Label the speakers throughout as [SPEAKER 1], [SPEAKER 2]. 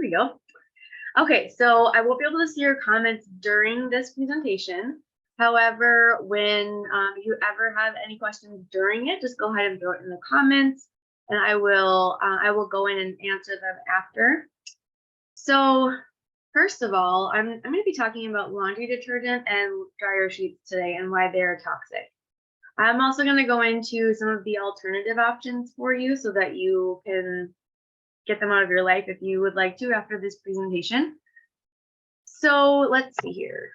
[SPEAKER 1] we go. Okay, so I won't be able to see your comments during this presentation. However, when you ever have any questions during it, just go ahead and throw it in the comments, and I will go in and answer them after. So first of all, I'm going to be talking about laundry detergent and dryer sheets today and why they're toxic. I'm also going to go into some of the alternative options for you so that you can get them out of your life if you would like to after this presentation. So let's see here.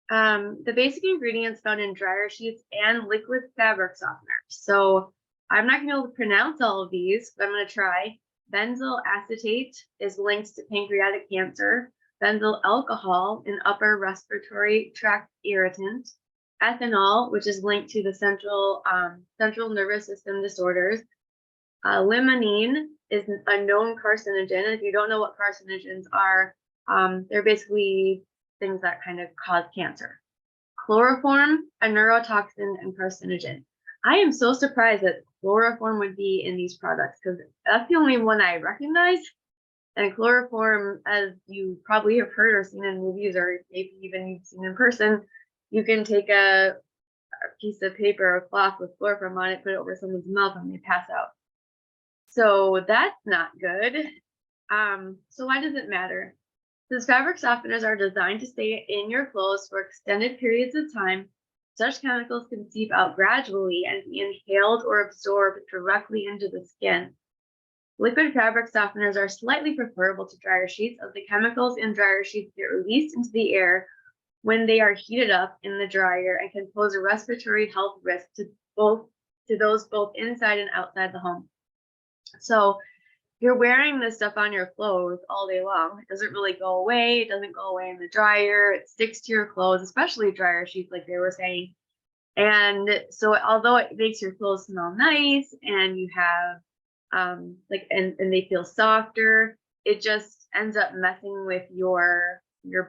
[SPEAKER 1] The basic ingredients found in dryer sheets and liquid fabric softeners. So I'm not going to be able to pronounce all of these, but I'm going to try. Benzyl acetate is linked to pancreatic cancer. Benzyl alcohol, an upper respiratory tract irritant. Ethanol, which is linked to the central nervous system disorders. Limonene is a known carcinogen. If you don't know what carcinogens are, they're basically things that kind of cause cancer. Chloroform, a neurotoxin and carcinogen. I am so surprised that chloroform would be in these products because that's the only one I recognize. And chloroform, as you probably have heard or seen in movies, or maybe even you've seen in person, you can take a piece of paper or cloth with chloroform on it, put it over someone's mouth, and they pass out. So that's not good. So why does it matter? Since fabric softeners are designed to stay in your clothes for extended periods of time, such chemicals can seep out gradually and be inhaled or absorbed directly into the skin. Liquid fabric softeners are slightly preferable to dryer sheets, as the chemicals in dryer sheets get released into the air when they are heated up in the dryer and can pose a respiratory health risk to those both inside and outside the home. So you're wearing this stuff on your clothes all day long. It doesn't really go away. It doesn't go away in the dryer. It sticks to your clothes, especially dryer sheets, like they were saying. And so although it makes your clothes smell nice and you have and they feel softer, it just ends up messing with your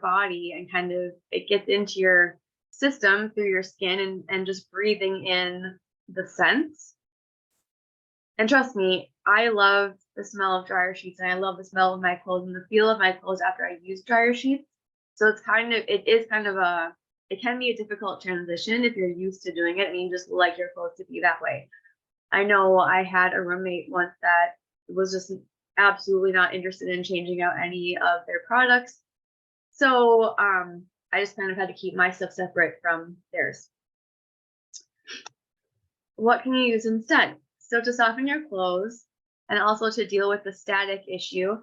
[SPEAKER 1] body and kind of it gets into your system through your skin and just breathing in the scents. And trust me, I love the smell of dryer sheets and I love the smell of my clothes and the feel of my clothes after I use dryer sheets. So it can be a difficult transition if you're used to doing it and you just like your clothes to be that way. I know I had a roommate once that was just absolutely not interested in changing out any of their products. So I just kind of had to keep my stuff separate from theirs. What can you use instead? So to soften your clothes and also to deal with the static issue,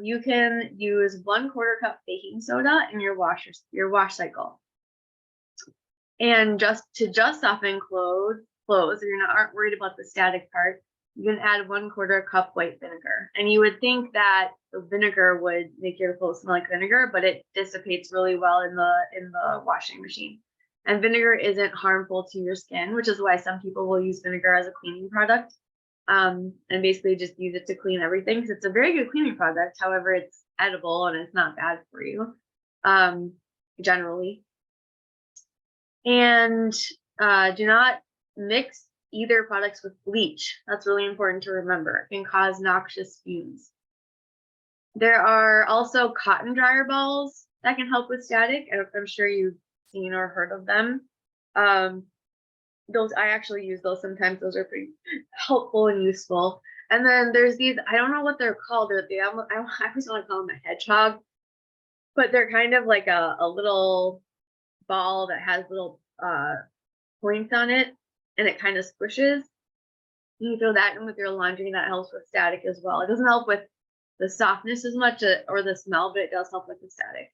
[SPEAKER 1] you can use 1/4 cup baking soda in your wash cycle. And just soften clothes, if you aren't worried about the static part, you can add 1/4 cup white vinegar. And you would think that the vinegar would make your clothes smell like vinegar, but it dissipates really well in the washing machine. And vinegar isn't harmful to your skin, which is why some people will use vinegar as a cleaning product, and basically just use it to clean everything because it's a very good cleaning product. However, it's edible and it's not bad for you, generally. And do not mix either products with bleach. That's really important to remember. It can cause noxious fumes. There are also cotton dryer balls that can help with static. I'm sure you've seen or heard of them. Those I actually use those sometimes. Those are pretty helpful and useful. And then there's these, I don't know what they're called. I always want to call them a hedgehog, but they're kind of like a little ball that has little points on it and it kind of squishes. You throw that in with your laundry and that helps with static as well. It doesn't help with the softness as much or the smell, but it does help with the static.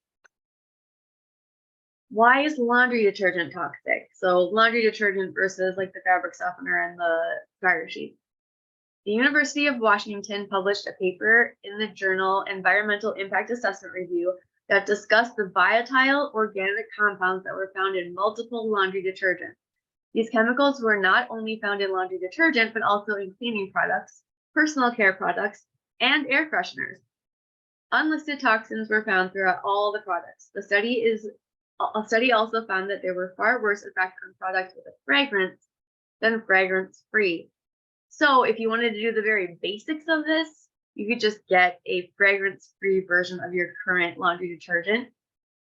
[SPEAKER 1] Why is laundry detergent toxic? So laundry detergent versus like the fabric softener and the dryer sheet. The University of Washington published a paper in the journal Environmental Impact Assessment Review that discussed the volatile organic compounds that were found in multiple laundry detergents. These chemicals were not only found in laundry detergent, but also in cleaning products, personal care products, and air fresheners. Unlisted toxins were found throughout all the products. A study also found that there were far worse effects on products with a fragrance than fragrance-free. So if you wanted to do the very basics of this, you could just get a fragrance-free version of your current laundry detergent.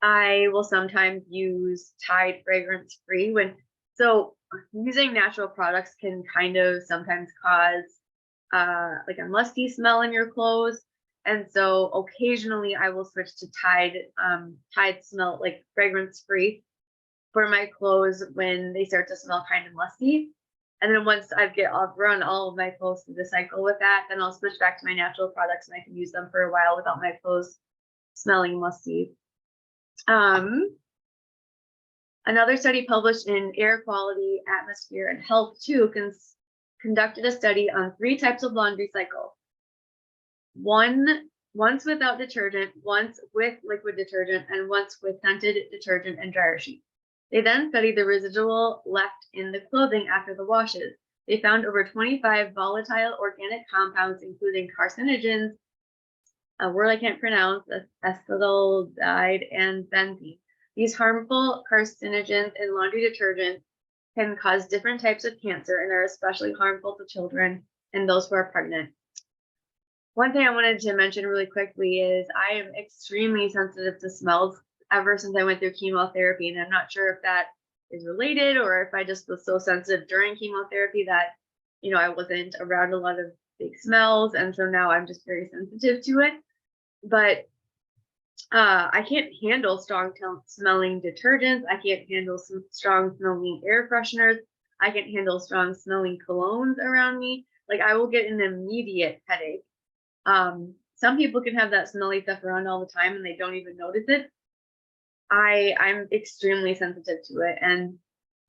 [SPEAKER 1] I will sometimes use Tide fragrance-free so using natural products can kind of sometimes cause like a musty smell in your clothes. And so occasionally I will switch to Tide smell like fragrance-free for my clothes when they start to smell kind of musty. And then once I'll run all of my clothes through the cycle with that, then I'll switch back to my natural products and I can use them for a while without my clothes smelling musty. Another study published in Air Quality, Atmosphere, and Health 2 conducted a study on 3 types of laundry cycle. Once without detergent, once with liquid detergent, and once with scented detergent and dryer sheet. They then studied the residual left in the clothing after the washes. They found over 25 volatile organic compounds, including carcinogens, a word I can't pronounce, acetaldehyde, and benzene. These harmful carcinogens in laundry detergent can cause different types of cancer and are especially harmful to children and those who are pregnant. One thing I wanted to mention really quickly is I am extremely sensitive to smells ever since I went through chemotherapy, and I'm not sure if that is related or if I just was so sensitive during chemotherapy that, I wasn't around a lot of big smells, and so now I'm just very sensitive to it. But I can't handle strong smelling detergents. I can't handle some strong smelling air fresheners. I can't handle strong smelling colognes around me. Like I will get an immediate headache. Some people can have that smelly stuff around all the time and they don't even notice it. I'm extremely sensitive to it. And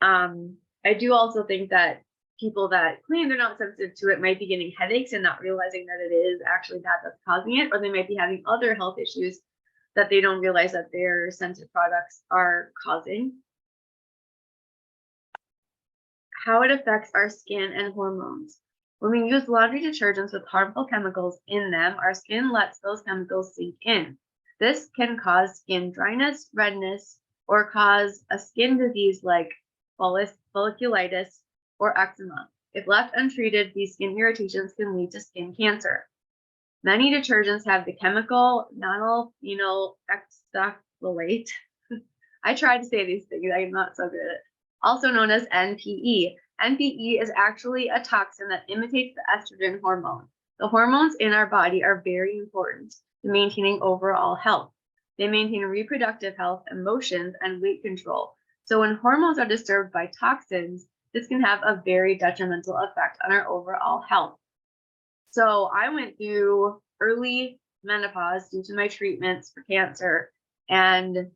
[SPEAKER 1] I do also think that people that claim they're not sensitive to it might be getting headaches and not realizing that it is actually that that's causing it, or they might be having other health issues that they don't realize that their scented products are causing. How it affects our skin and hormones. When we use laundry detergents with harmful chemicals in them, our skin lets those chemicals sink in. This can cause skin dryness, redness, or cause a skin disease like folliculitis or eczema. If left untreated, these skin irritations can lead to skin cancer. Many detergents have the chemical nonylphenol hexafluoride. I tried to say these things, I'm not so good at it. Also known as NPE. NPE is actually a toxin that imitates the estrogen hormone. The hormones in our body are very important to maintaining overall health. They maintain reproductive health, emotions, and weight control. So when hormones are disturbed by toxins, this can have a very detrimental effect on our overall health. So I went through early menopause due to my treatments for cancer, and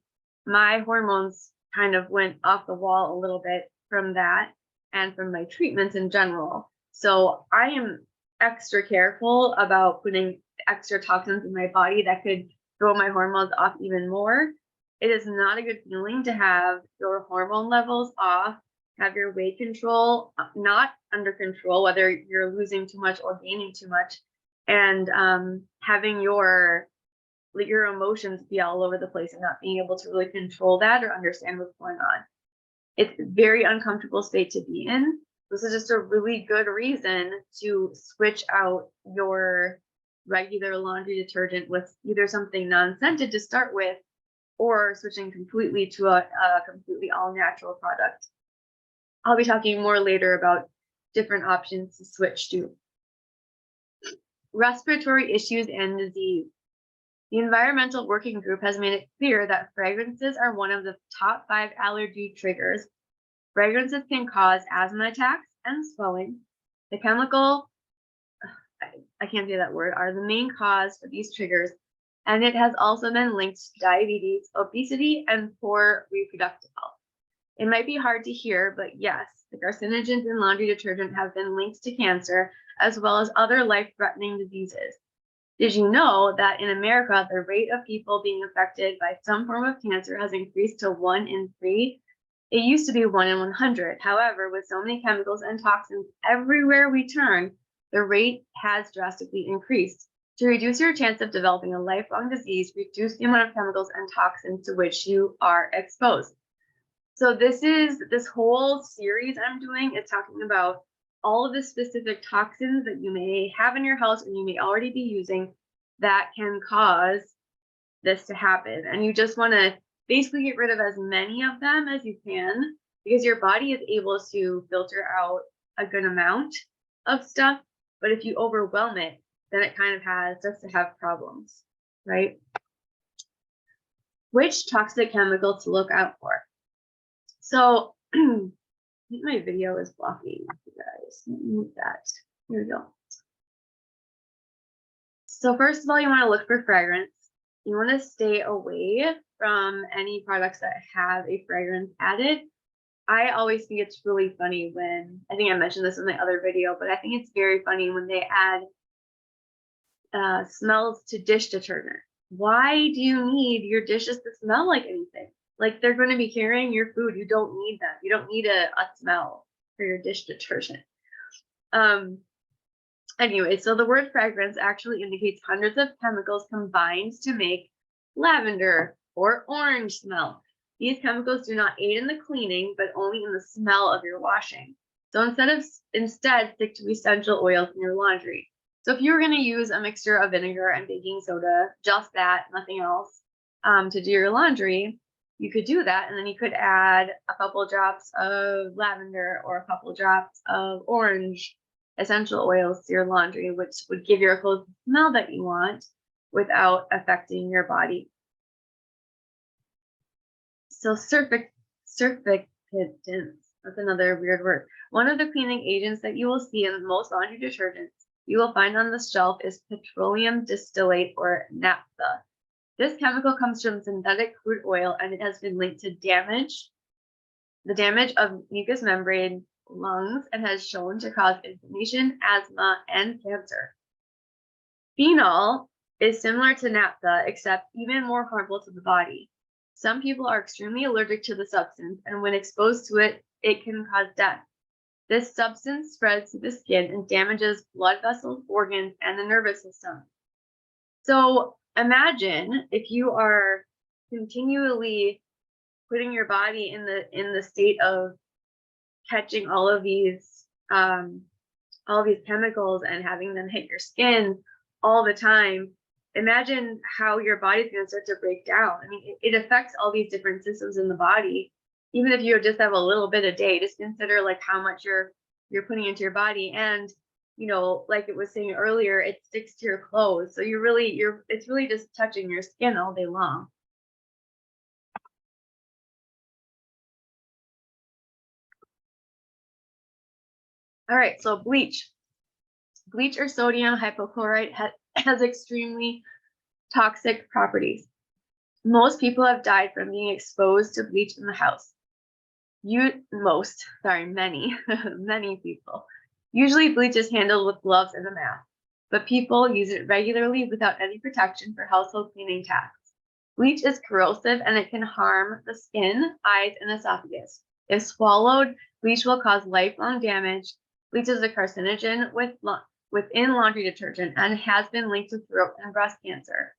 [SPEAKER 1] my hormones kind of went off the wall a little bit from that and from my treatments in general. So I am extra careful about putting extra toxins in my body that could throw my hormones off even more. It is not a good feeling to have your hormone levels off, have your weight control not under control, whether you're losing too much or gaining too much, and having your emotions be all over the place and not being able to really control that or understand what's going on. It's a very uncomfortable state to be in. This is just a really good reason to switch out your regular laundry detergent with either something non-scented to start with, or switching completely to a completely all-natural product. I'll be talking more later about different options to switch to. Respiratory issues and disease. The Environmental Working Group has made it clear that fragrances are one of the top 5 allergy triggers. Fragrances can cause asthma attacks and swelling. The chemical, I can't say that word, are the main cause for these triggers, and it has also been linked to diabetes, obesity, and poor reproductive health. It might be hard to hear, but yes, the carcinogens in laundry detergent have been linked to cancer as well as other life-threatening diseases. Did you know that in America, the rate of people being affected by some form of cancer has increased to 1 in 3? It used to be 1 in 100. However, with so many chemicals and toxins everywhere we turn, the rate has drastically increased. To reduce your chance of developing a lifelong disease, reduce the amount of chemicals and toxins to which you are exposed. So this whole series I'm doing is talking about all of the specific toxins that you may have in your house and you may already be using that can cause this to happen. And you just want to basically get rid of as many of them as you can, because your body is able to filter out a good amount of stuff. But if you overwhelm it, then it kind of starts to have problems, right? Which toxic chemical to look out for? So I think my video is blocking you guys. Mute that. Here we go. So first of all, you want to look for fragrance. You want to stay away from any products that have a fragrance added. I always think it's really funny when, I think I mentioned this in my other video, but I think it's very funny when they add smells to dish detergent. Why do you need your dishes to smell like anything? Like, they're going to be carrying your food. You don't need them. You don't need a smell for your dish detergent. Anyway, so the word fragrance actually indicates hundreds of chemicals combined to make lavender or orange smell. These chemicals do not aid in the cleaning, but only in the smell of your washing. So instead stick to essential oils in your laundry. So if you were going to use a mixture of vinegar and baking soda, just that, nothing else, to do your laundry, you could do that. And then you could add a couple drops of lavender or a couple drops of orange essential oils to your laundry, which would give your clothes the smell that you want without affecting your body. So surfactants, that's another weird word. One of the cleaning agents that you will see in most laundry detergents you will find on the shelf is petroleum distillate, or naphtha. This chemical comes from synthetic crude oil, and it has been linked to the damage of mucous membrane, lungs, and has shown to cause inflammation, asthma, and cancer. Phenol is similar to naphtha, except even more harmful to the body. Some people are extremely allergic to the substance, and when exposed to it, it can cause death. This substance spreads to the skin and damages blood vessels, organs, and the nervous system. So imagine if you are continually putting your body in the state of catching all of these chemicals and having them hit your skin all the time. Imagine how your body's going to start to break down. I mean, it affects all these different systems in the body. Even if you just have a little bit a day, just consider like how much you're putting into your body. And, you know, like it was saying earlier, it sticks to your clothes. So it's really just touching your skin all day long. All right, so bleach. Bleach, or sodium hypochlorite, has extremely toxic properties. Most people have died from being exposed to bleach in the house. Many people. Usually bleach is handled with gloves and a mask, but people use it regularly without any protection for household cleaning tasks. Bleach is corrosive and it can harm the skin, eyes, and esophagus. If swallowed, bleach will cause lifelong damage. Bleach is a carcinogen within laundry detergent and has been linked to throat and breast cancer.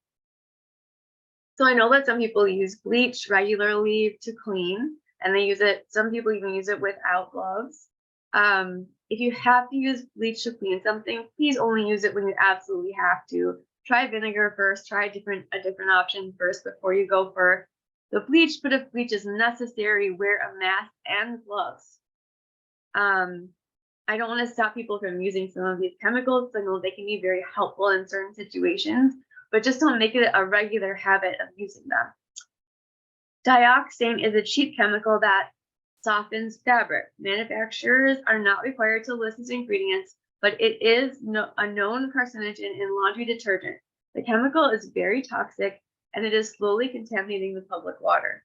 [SPEAKER 1] So I know that some people use bleach regularly to clean, and some people even use it without gloves. If you have to use bleach to clean something, please only use it when you absolutely have to. Try vinegar first, try a different option first before you go for the bleach. But if bleach is necessary, wear a mask and gloves. I don't want to stop people from using some of these chemicals. I know they can be very helpful in certain situations, but just don't make it a regular habit of using them. Dioxane is a cheap chemical that softens fabric. Manufacturers are not required to list its ingredients, but it is a known carcinogen in laundry detergent. The chemical is very toxic, and it is slowly contaminating the public water.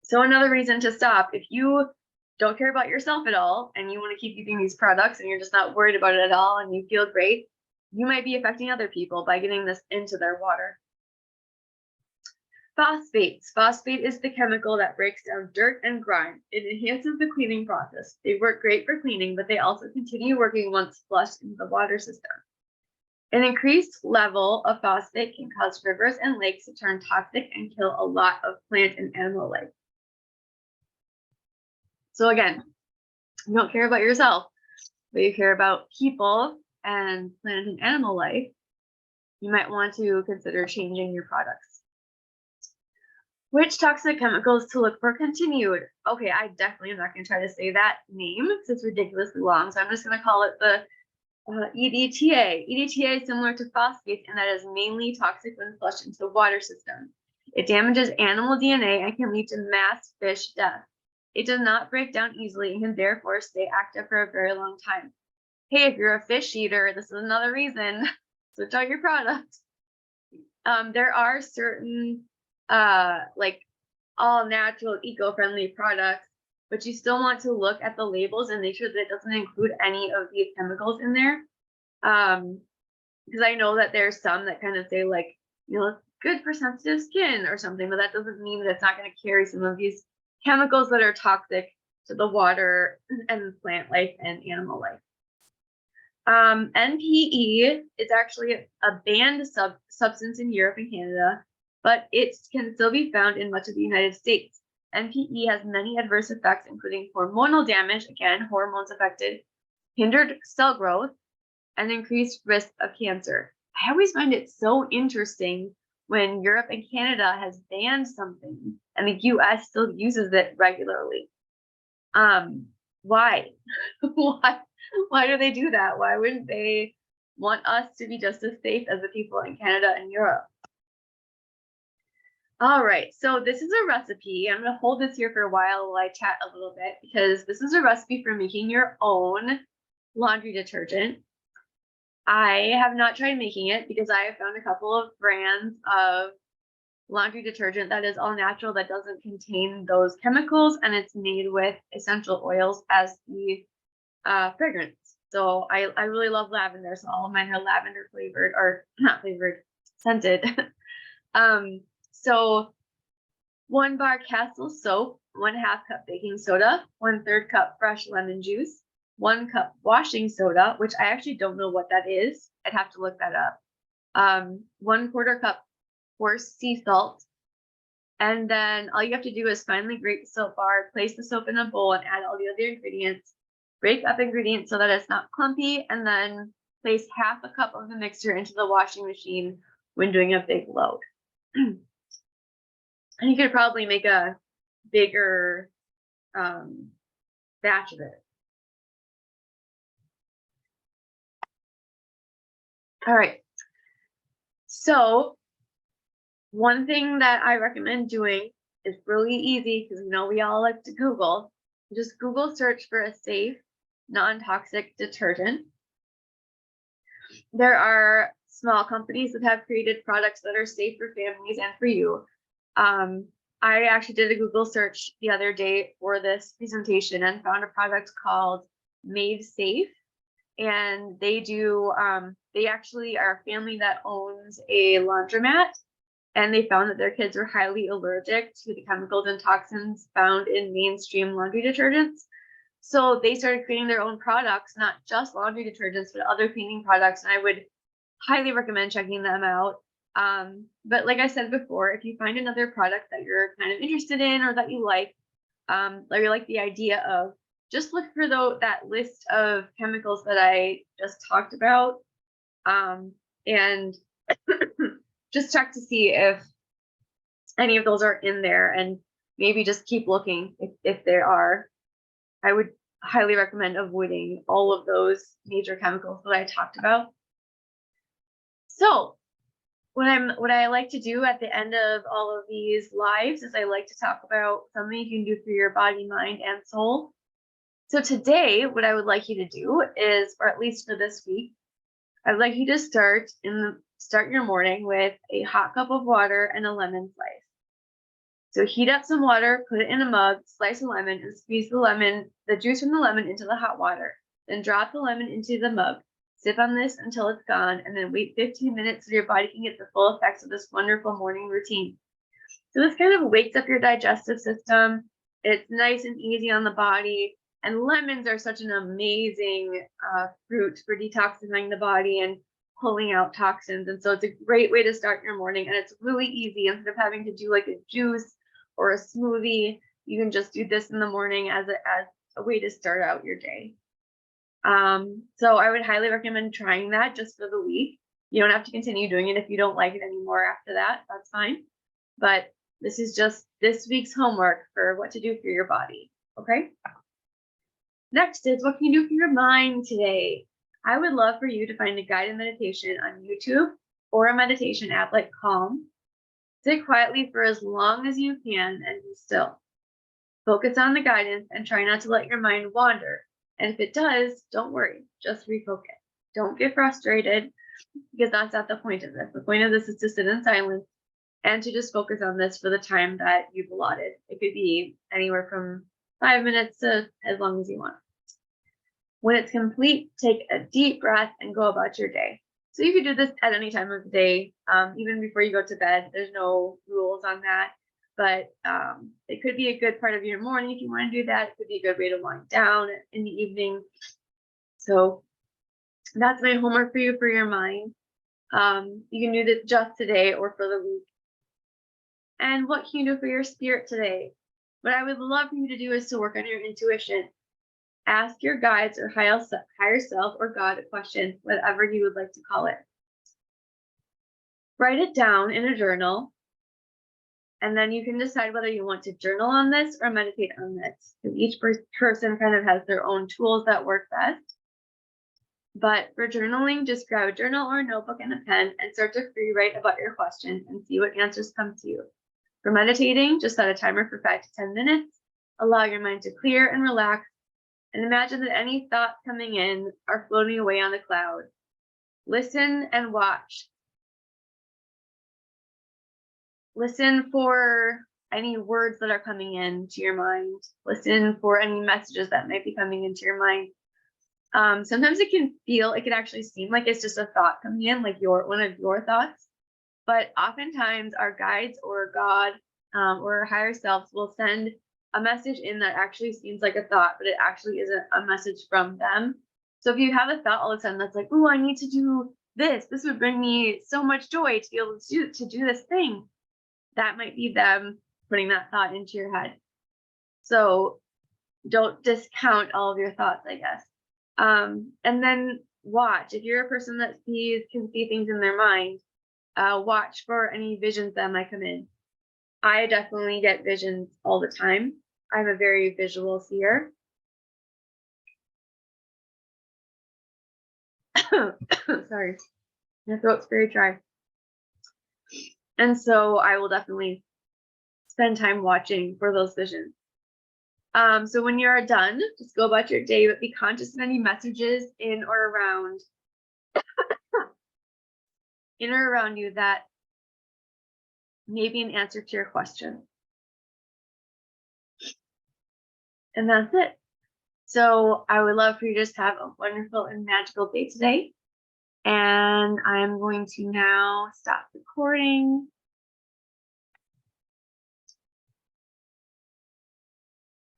[SPEAKER 1] So another reason to stop, if you don't care about yourself at all, and you want to keep using these products, and you're just not worried about it at all, and you feel great, you might be affecting other people by getting this into their water. Phosphates. Phosphate is the chemical that breaks down dirt and grime. It enhances the cleaning process. They work great for cleaning, but they also continue working once flushed into the water system. An increased level of phosphate can cause rivers and lakes to turn toxic and kill a lot of plant and animal life. So again, you don't care about yourself, but you care about people and plant and animal life, you might want to consider changing your products. Which toxic chemicals to look for continued? Okay, I definitely am not going to try to say that name because it's ridiculously long, so I'm just going to call it the EDTA. EDTA is similar to phosphates, and that is mainly toxic when flushed into the water system. It damages animal DNA and can lead to mass fish death. It does not break down easily and can therefore stay active for a very long time. Hey, if you're a fish eater, this is another reason. Switch out your products. There are certain like all natural eco-friendly products, but you still want to look at the labels and make sure that it doesn't include any of these chemicals in there. Because I know that there's some that kind of say like, it's good for sensitive skin or something, but that doesn't mean that it's not going to carry some of these chemicals that are toxic to the water and plant life and animal life. NPE is actually a banned substance in Europe and Canada, but it can still be found in much of the United States. NPE has many adverse effects, including hormonal damage, again, hormones affected, hindered cell growth, and increased risk of cancer. I always find it so interesting when Europe and Canada has banned something and the US still uses it regularly. Why? Why do they do that? Why wouldn't they want us to be just as safe as the people in Canada and Europe? All right, so this is a recipe. I'm going to hold this here for a while I chat a little bit because this is a recipe for making your own laundry detergent. I have not tried making it because I have found a couple of brands of laundry detergent that is all natural, that doesn't contain those chemicals, and it's made with essential oils as the fragrance. So I really love lavender, so all of mine are lavender flavored, or not flavored, scented. So 1 bar Castle soap, 1/2 cup baking soda, 1/3 cup fresh lemon juice, 1 cup washing soda, which I actually don't know what that is. I'd have to look that up. 1/4 cup coarse sea salt. And then all you have to do is finely grate the soap bar, place the soap in a bowl, and add all the other ingredients. Break up ingredients so that it's not clumpy, and then place 1/2 cup of the mixture into the washing machine when doing a big load. And you could probably make a bigger batch of it. All right. So one thing that I recommend doing is really easy because we all like to Google. Just Google search for a safe, non-toxic detergent. There are small companies that have created products that are safe for families and for you. I actually did a Google search the other day for this presentation and found a product called Made Safe. And they actually are a family that owns a laundromat, and they found that their kids were highly allergic to the chemicals and toxins found in mainstream laundry detergents. So they started creating their own products, not just laundry detergents, but other cleaning products. And I would highly recommend checking them out. But like I said before, if you find another product that you're kind of interested in or that you like, or you like the idea of, just look for that list of chemicals that I just talked about, and just check to see if any of those are in there, and maybe just keep looking if there are. I would highly recommend avoiding all of those major chemicals that I talked about. So what I like to do at the end of all of these lives is I like to talk about something you can do for your body, mind, and soul. So today, what I would like you to do is, or at least for this week, I'd like you to start your morning with a hot cup of water and a lemon slice. So heat up some water, put it in a mug, slice a lemon, and squeeze the juice from the lemon into the hot water. Then drop the lemon into the mug. Sip on this until it's gone, and then wait 15 minutes so your body can get the full effects of this wonderful morning routine. So this kind of wakes up your digestive system. It's nice and easy on the body. And lemons are such an amazing fruit for detoxifying the body and pulling out toxins. And so it's a great way to start your morning. And it's really easy. Instead of having to do like a juice or a smoothie, you can just do this in the morning as a way to start out your day. So I would highly recommend trying that just for the week. You don't have to continue doing it if you don't like it anymore after that. That's fine. But this is just this week's homework for what to do for your body. Okay. Next is what can you do for your mind today? I would love for you to find a guided meditation on YouTube or a meditation app like Calm. Sit quietly for as long as you can and be still. Focus on the guidance and try not to let your mind wander. And if it does, don't worry, just refocus. Don't get frustrated because that's not the point of this. The point of this is to sit in silence and to just focus on this for the time that you've allotted. It could be anywhere from 5 minutes to as long as you want. When it's complete, take a deep breath and go about your day. So you could do this at any time of the day, even before you go to bed. There's no rules on that, but it could be a good part of your morning if you want to do that. It could be a good way to wind down in the evening. So that's my homework for you for your mind. You can do this just today or for the week. And what can you do for your spirit today? What I would love for you to do is to work on your intuition. Ask your guides or higher self or God a question, whatever you would like to call it. Write it down in a journal, and then you can decide whether you want to journal on this or meditate on this, because each person kind of has their own tools that work best. But for journaling, just grab a journal or a notebook and a pen and start to free write about your question and see what answers come to you. For meditating, just set a timer for 5 to 10 minutes. Allow your mind to clear and relax, and imagine that any thoughts coming in are floating away on the cloud. Listen and watch. Listen for any words that are coming into your mind. Listen for any messages that might be coming into your mind. Sometimes it can actually seem like it's just a thought coming in, like one of your thoughts. But oftentimes our guides or God or our higher selves will send a message in that actually seems like a thought, but it actually isn't a message from them. So if you have a thought all of a sudden that's like, oh, I need to do this. This would bring me so much joy to be able to do this thing. That might be them putting that thought into your head. So don't discount all of your thoughts, I guess. And then watch. If you're a person that can see things in their mind, watch for any visions that might come in. I definitely get visions all the time. I'm a very visual seer. Sorry, my throat's very dry. And so I will definitely spend time watching for those visions. So when you're done, just go about your day, but be conscious of any messages in or around you that may be an answer to your question. And that's it. So I would love for you to just have a wonderful and magical day today. And I'm going to now stop recording.